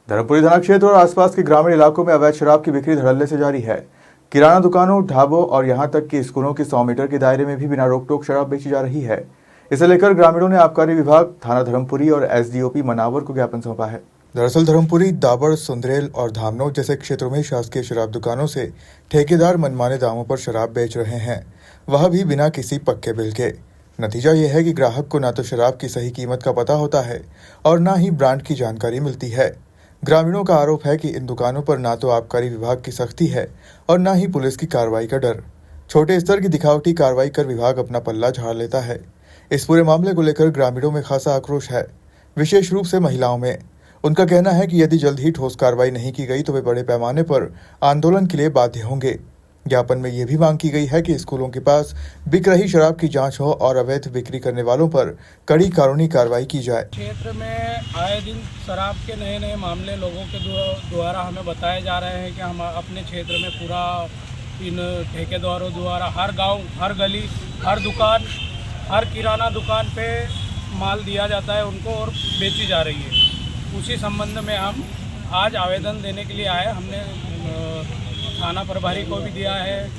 धर्मपुरी थाना क्षेत्र और आसपास के ग्रामीण इलाकों में अवैध शराब की बिक्री धड़ल्ले से जारी है। किराना दुकानों, ढाबों और यहां तक कि स्कूलों के 100 मीटर के दायरे में भी बिना रोक टोक शराब बेची जा रही है। इसे लेकर ग्रामीणों ने आबकारी विभाग, थाना धर्मपुरी और एसडीओपी मनावर को ज्ञापन सौंपा है। दरअसल धर्मपुरी, दाबड़, सुंदरेल और धामनौ जैसे क्षेत्रों में शासकीय शराब दुकानों से ठेकेदार मनमाने दामों पर शराब बेच रहे हैं, वह भी बिना किसी पक्के बिल के। नतीजा यह है कि ग्राहक को न तो शराब की सही कीमत का पता होता है और न ही ब्रांड की जानकारी मिलती है। ग्रामीणों का आरोप है कि इन दुकानों पर न तो आबकारी विभाग की सख्ती है और न ही पुलिस की कार्रवाई का डर। छोटे स्तर की दिखावटी कार्रवाई कर विभाग अपना पल्ला झाड़ लेता है। इस पूरे मामले को लेकर ग्रामीणों में खासा आक्रोश है, विशेष रूप से महिलाओं में। उनका कहना है कि यदि जल्द ही ठोस कार्रवाई नहीं की गई तो वे बड़े पैमाने पर आंदोलन के लिए बाध्य होंगे। ज्ञापन में यह भी मांग की गई है कि स्कूलों के पास बिक रही शराब की जांच हो और अवैध बिक्री करने वालों पर कड़ी कानूनी कार्रवाई की जाए। क्षेत्र में आए दिन शराब के नए नए मामले लोगों के द्वारा हमें बताए जा रहे हैं कि हम अपने क्षेत्र में पूरा इन ठेकेदारों द्वारा हर गांव, हर गली, हर दुकान, हर किराना दुकान पे माल दिया जाता है उनको और बेची जा रही है। उसी संबंध में हम आज आवेदन देने के लिए आए। हमने थाना प्रभारी को भी दिया है,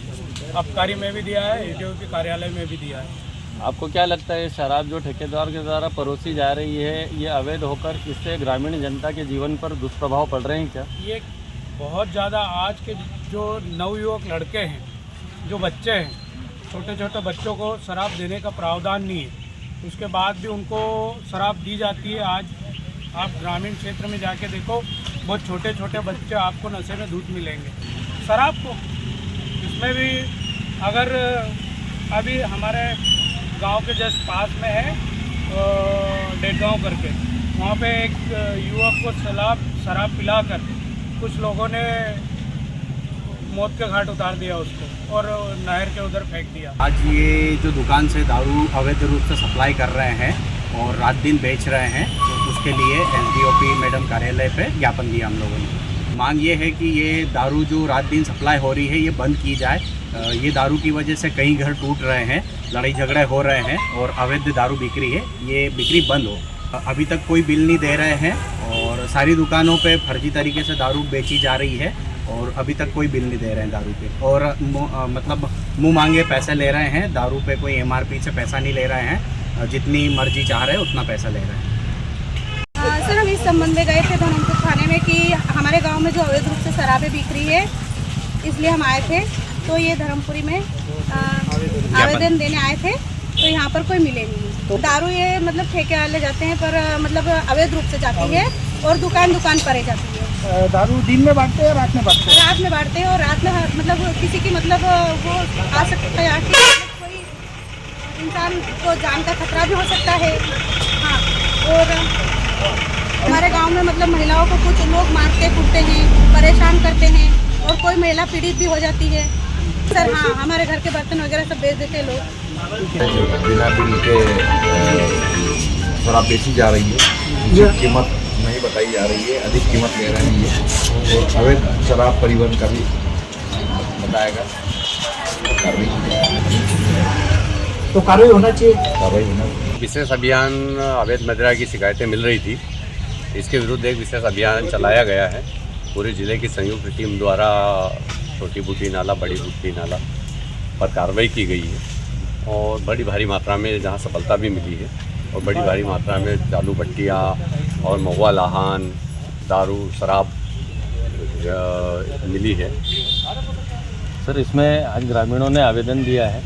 आबकारी में भी दिया है, एडीओपी कार्यालय में भी दिया है। आपको क्या लगता है शराब जो ठेकेदार के द्वारा परोसी जा रही है, ये अवैध होकर इससे ग्रामीण जनता के जीवन पर दुष्प्रभाव पड़ रहे हैं क्या? ये बहुत ज़्यादा आज के जो नवयुवक लड़के हैं, जो बच्चे हैं, छोटे छोटे बच्चों को शराब देने का प्रावधान नहीं है, उसके बाद भी उनको शराब दी जाती है। आज आप ग्रामीण क्षेत्र में जाके देखो, बहुत छोटे छोटे बच्चे आपको नशे में धूत मिलेंगे शराब को। इसमें भी अगर अभी हमारे गांव के जस्ट पास में है डेढ़गांव करके, वहाँ पे एक युवक को शराब पिलाकर कुछ लोगों ने मौत के घाट उतार दिया उसको और नहर के उधर फेंक दिया। आज ये जो दुकान से दारू अवैध रूप से सप्लाई कर रहे हैं और रात दिन बेच रहे हैं, तो उसके लिए एसडीओपी मैडम कार्यालय पे ज्ञापन दिया हम लोगों ने। मांग ये है कि ये दारू जो रात दिन सप्लाई हो रही है ये बंद की जाए। ये दारू की वजह से कई घर टूट रहे हैं, लड़ाई झगड़े हो रहे हैं और अवैध दारू बिक्री है, ये बिक्री बंद हो। अभी तक कोई बिल नहीं दे रहे हैं और सारी दुकानों पे फर्जी तरीके से दारू बेची जा रही है और अभी तक कोई बिल नहीं दे रहे हैं दारू पे, और मतलब मुँह मांगे पैसे ले रहे हैं। दारू पे कोई MRP से पैसा नहीं ले रहे हैं, जितनी मर्जी चाह रहे हैं उतना पैसा ले रहे हैं। सर, हम इस संबंध में गए थे धर्मपुर थाने में कि हमारे गांव में जो अवैध रूप से शराबें बिक रही है, इसलिए हम आए थे। तो ये धर्मपुरी में आवेदन देने आए थे, तो यहाँ पर कोई मिले नहीं। तो दारू ये मतलब ठेके वाले जाते हैं, पर मतलब अवैध रूप से जाती है और दुकान दुकान पर जाती है। दारू दिन में बांटते हैं, रात में बांटते हैं? रात में बांटते हैं और रात में मतलब किसी की मतलब वो आ सकता है आके, कोई इंसान को जान का खतरा भी हो सकता है। हाँ, और हमारे गांव में मतलब महिलाओं को कुछ लोग मारते कूटते हैं, परेशान करते हैं और कोई महिला पीड़ित भी हो जाती है। सर हाँ, हमारे घर के बर्तन वगैरह सब बेच देते हैं लोग। बिना बिल के शराब बेची जा रही है, उचित कीमत नहीं बताई जा रही है, अधिक कीमत ले रहे हैं ये, और अवैध शराब परिवहन का भी बताएगा। तो कार्रवाई होना चाहिए। कार्रवाई होना। विशेष अभियान अवैध मदिरा की शिकायतें मिल रही थी, इसके विरुद्ध एक विशेष अभियान चलाया गया है। पूरे ज़िले की संयुक्त टीम द्वारा छोटी बूटी नाला, बड़ी बूटी नाला पर कार्रवाई की गई है और बड़ी भारी मात्रा में जहां सफलता भी मिली है और बड़ी भारी मात्रा में चालू भट्टियाँ और महुआ लाहन, दारू, शराब मिली है। सर, इसमें आज ग्रामीणों ने आवेदन दिया है,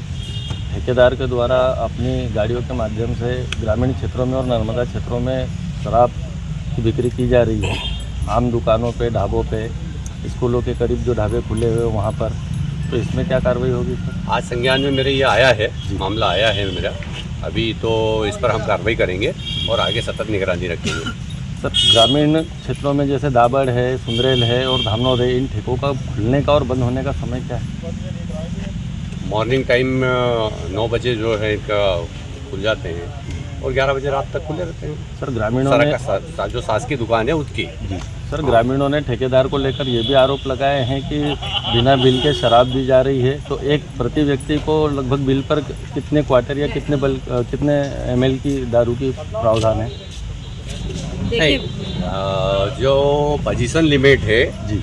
ठेकेदार के द्वारा अपनी गाड़ियों के माध्यम से ग्रामीण क्षेत्रों में और नर्मदा क्षेत्रों में शराब की बिक्री की जा रही है। आम दुकानों पे, ढाबों पे, स्कूलों के करीब जो ढाबे खुले हुए हैं वहाँ पर, तो इसमें क्या कार्रवाई होगी सर? आज संज्ञान में मेरे ये आया है, मामला आया है मेरा। अभी तो इस पर हम कार्रवाई करेंगे और आगे सतत निगरानी रखेंगे। सर, ग्रामीण क्षेत्रों में जैसे दाबड़ है, सुंदरेल है और धामनौ है, इन ठेकों का खुलने का और बंद होने का समय क्या है? मॉर्निंग टाइम 9 बजे जो है इनका खुल जाते हैं और 11 बजे रात तक खुले रहते हैं। सर, ग्रामीणों ने जो शासकीय दुकान है उसकी जी सर, ग्रामीणों ने ठेकेदार को लेकर ये भी आरोप लगाए हैं कि बिना बिल के शराब दी जा रही है। तो एक प्रति व्यक्ति को लगभग बिल पर कितने क्वार्टर या कितने ML की दारू की प्रावधान है? देखिए जो पोजीशन लिमिट है जी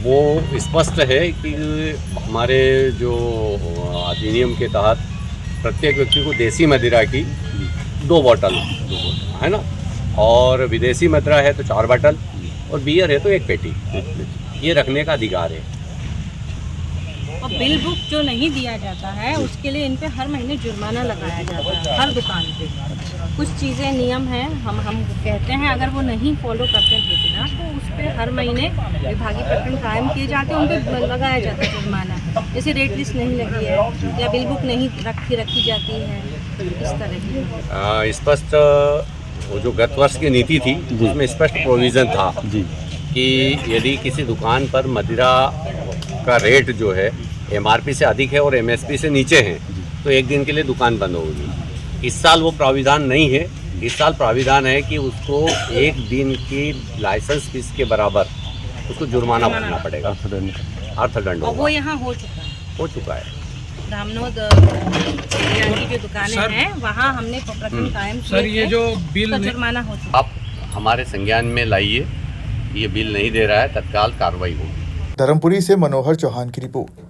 वो स्पष्ट है कि हमारे जो अधिनियम के तहत प्रत्येक व्यक्ति को देसी मदिरा की 2 बोतल है ना, और विदेशी मदिरा है तो 4 बोतल, और बियर है तो 1 पेटी, ये रखने का अधिकार है। और बिल बुक जो नहीं दिया जाता है उसके लिए इन पे हर महीने जुर्माना लगाया जाता है हर दुकान पे। कुछ चीज़ें नियम हैं, हम कहते हैं अगर वो नहीं फॉलो करते हैं ठेकेदार तो उस पर हर महीने विभागीय प्रकरण कायम किए जाते हैं, उन पर लगाया जाता है जुर्माना। जैसे रेट लिस्ट नहीं लगी है या बिल बुक नहीं रखी जाती है, इस तरह की। स्पष्ट वो जो गत वर्ष की नीति थी उसमें स्पष्ट प्रोविज़न था जी कि यदि किसी दुकान पर मदिरा का रेट जो है MRP से अधिक है और MSP से नीचे है तो 1 दिन के लिए दुकान बंद होगी। इस साल वो प्राविधान नहीं है। इस साल प्राविधान है कि उसको 1 दिन की लाइसेंस फीस के बराबर उसको जुर्माना भरना पड़ेगा, अर्थदंड और वो होगा। यहाँ हो चुका है। रामनोद एरिया की जो दुकानें सर, हैं वहाँ हमने प्रकरण कायम सर किए ये थे, जो बिल उसका जुर्माना हो चुका है। आप हमारे संज्ञान में लाइए, ये बिल नहीं दे रहा है, तत्काल कार्रवाई होगी। धर्मपुरी से मनोहर चौहान की रिपोर्ट।